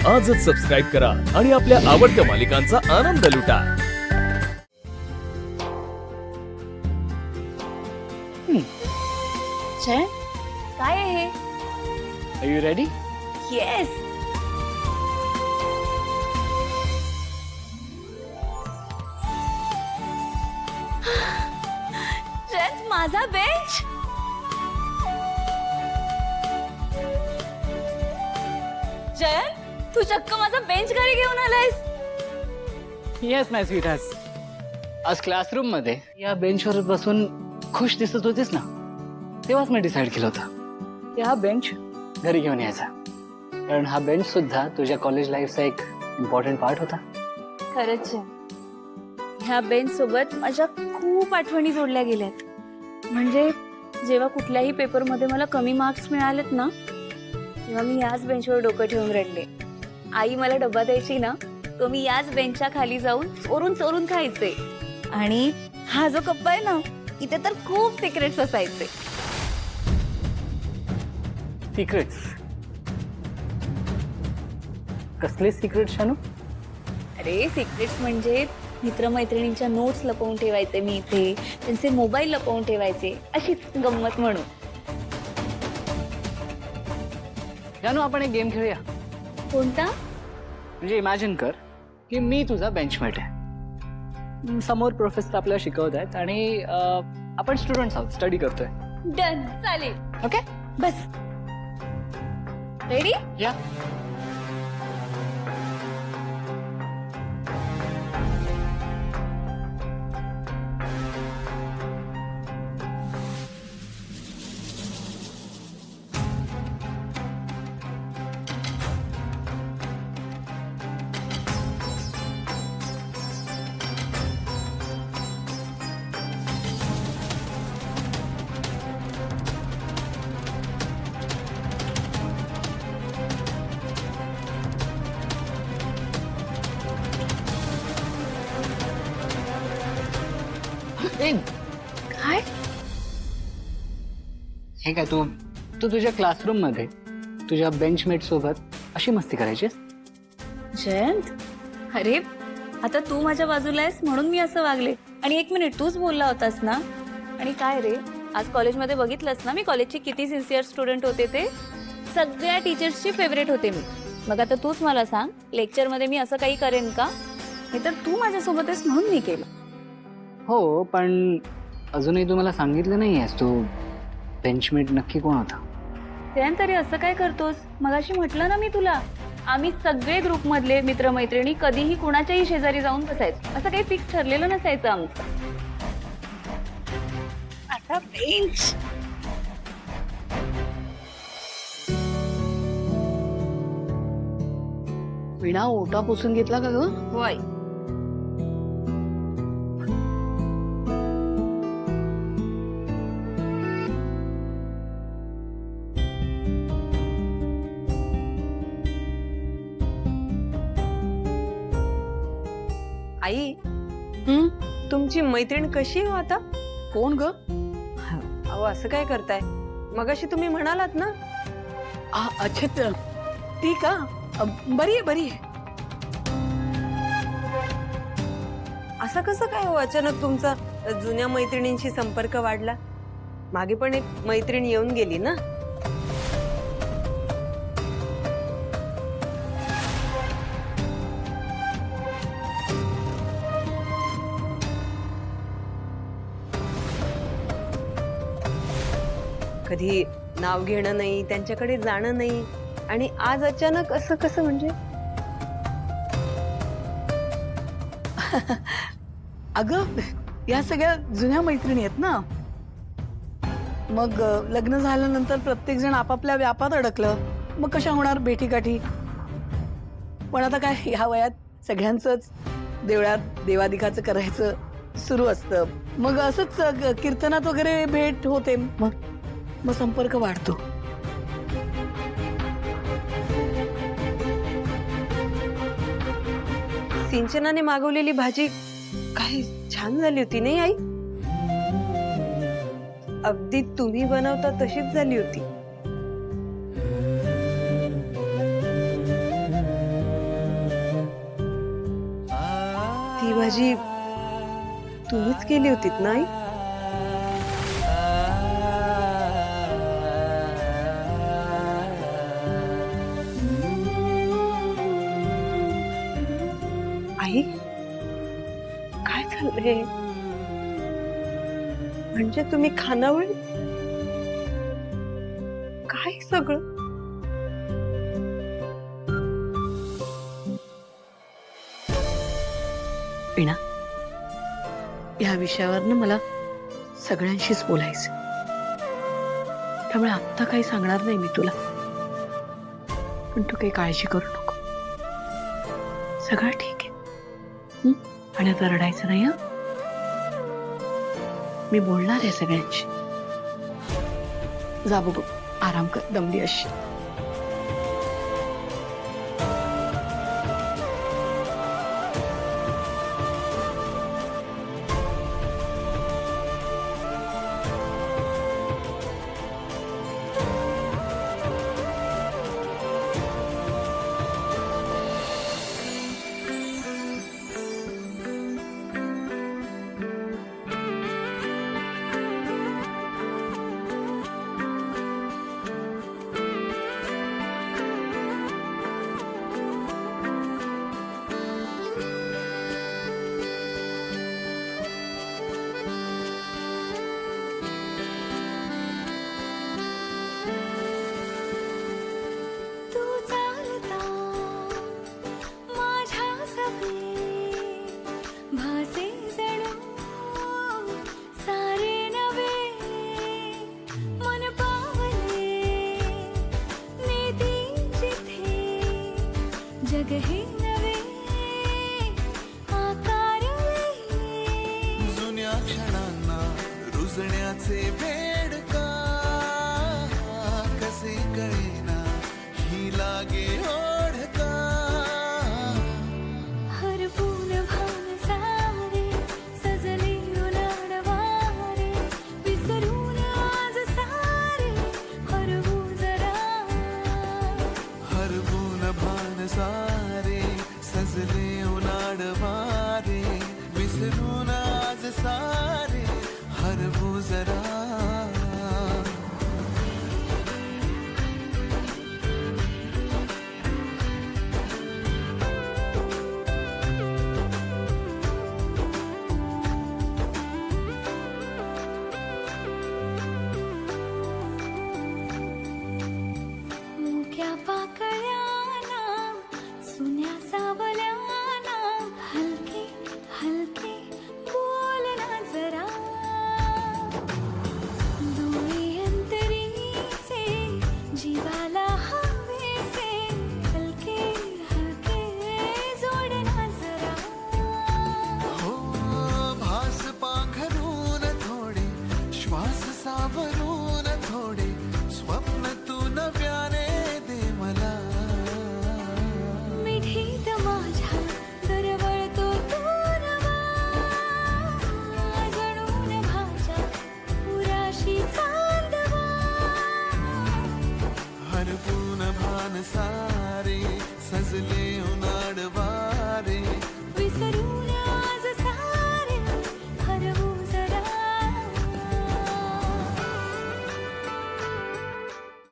आजच सबस्क्राईब करा आणि आपल्या आवडत्या मालिकांचा आनंद लुटा। जय, काय आहे हे? Are you ready? Yes. Jayant, माझा बेंच. जयंत, तू चक्क माझा बेंच घरी घेऊन आलायस. Yes, my sweetheart. आज क्लासरूम मध्ये या बेंचवर बसून खुश दिसत होतीस ना, तेव्हाच मी डिसाइड केलं होतं की हा बेंच घरी घेऊन यायचा, कारण हा बेंच सुद्धा तुझ्या कॉलेज लाईफचा एक इम्पॉर्टंट पार्ट होता. खरंच आहे. ह्या बेंच सोबत माझ्या खूप आठवणी जोडल्या गेल्यात. म्हणजे जेव्हा कुठल्याही पेपरमध्ये मला कमी मार्क्स मिळालेत ना, तेव्हा मी याच बेंचवर डोकं ठेवून रडले. आई मला डब्बा द्यायची ना, तो मी याच बेंचच्या खाली जाऊन चोरून चोरून खायचे. आणि हा जो कप्पा आहे ना, इथे तर खूप सिक्रेट्स असायचे. सिक्रेट्स? कसले सिक्रेट्स शानू? अरे सिक्रेट्स म्हणजे मित्रमैत्रिणींच्या नोट्स लपवून ठेवायचे मी इथे, त्यांचे मोबाईल लपवून ठेवायचे, अशीच गंमत म्हणून. शानू, आपण एक गेम खेळूया. कोणता? म्हणजे इमॅजिन कर की मी तुझा बेंचमेट आहे. समोर प्रोफेसर आपल्याला शिकवत आहेत आणि आपण स्टुडंट्स आहोत, स्टडी करतोय. डन, चालेल. ओके, बस. रेडी? या. काय? हे काय, तू तू तुझ्या क्लासरूम मध्ये तुझ्या बेंचमेट सोबत अशी मस्ती करायचीस? जयंत, अरे आता तू माझ्या बाजूला आहेस म्हणून मी असं वागले. आणि एक मिनिट, तूच बोलला होतास ना. आणि काय रे, आज कॉलेजमध्ये बघितलंस ना मी कॉलेजची किती सिन्सिअर स्टुडंट होते. ते सगळ्या टीचर्सची फेवरेट होते मी. मग आता तूच मला सांग, लेक्चरमध्ये मी असं काही करेन का? हे तर तू माझ्यासोबत आहेस म्हणून मी केलं. हो, पण अजूनही तू मला सांगितलं नाही आहेस तू बेंचमेट नक्की कोण होता. जयंत, तरी असं काय करतोस? मगाशी म्हटलं ना मी तुला, आम्ही सगळे ग्रुपमधले मित्रमैत्रिणी कधीही कुणाच्याही शेजारी जाऊन बसायचो. असं काही फिक्स ठरलेलं नसायचं आमचं. असा बेंच. विणा ओटा पुसून घेतला का ग? होय. आई, तुमची मैत्रीण कशी हो आता? कोण ग? अहो असं काय करताय? मगाशी तुम्ही म्हणालात ना. अच्छा, ती का? बरी आहे, बरी आहे. असं कसं काय हो अचानक तुमचा जुन्या मैत्रिणींशी संपर्क वाढला? मागे पण एक मैत्रीण येऊन गेली ना. कधी नाव घेणं नाही, त्यांच्याकडे जाणं नाही, आणि आज अचानक असं कसं म्हणजे? अगं, या सगळ्या जुन्या मैत्रिणी आहेत ना. मग लग्न झाल्यानंतर प्रत्येक जण आपापल्या व्यापात अडकलं, मग कशा होणार भेटीगाठी. पण आता काय, ह्या वयात सगळ्यांचंच देवळात देवादिखाचं करायचं सुरू असतं. मग असंच कीर्तनात वगैरे भेट होते, मग संपर्क वाढतो. सिंचनाने मागवलेली भाजी काय छान झाली होती नाही आई? अगदी तुम्ही बनवता तशीच झाली होती. भाजी तुम्हीच केली होतीत ना आई? आई काय झालंय? म्हणजे तुम्ही खानावळ काय सगळं? वीणा, या विषयावर ना मला सगळ्यांशीच बोलायचं, त्यामुळे आत्ता काही सांगणार नाही मी तुला. पण तू काही काळजी करू नको, सगळं ठीक आहे. हं? आणि आता रडायचं नाही. हं? मी बोलणार आहे सगळ्यांशी. जा बघू, आराम कर, दमली अशी. जग हे नवे आकार जुन्या क्षणांना रुजण्याचे वेड का कसे कळेना ही लागे ओढ का हरपून भान सारे सजले उलाडवारे विसरून आज सारे हरवू जरा हरवून भान सारे सजले उलाडवारे विसरून आज सारे हरवू जरा मुक्या पाकळ्याना सुन्या सावल्याना हलके हलके बोलना जरा डोळे अंतरीचे जीवाला हवेसे हलके हलके जोडना जरा हो भास पाखरून थोडे श्वास सावरून थोडे स्वप्न तू नव्याने दे मला मिठीत माझ्या दरवळतो तू नवा जणून भाच्या पुराशी चांदवा हरपून भान सारे सजले उनाडवारे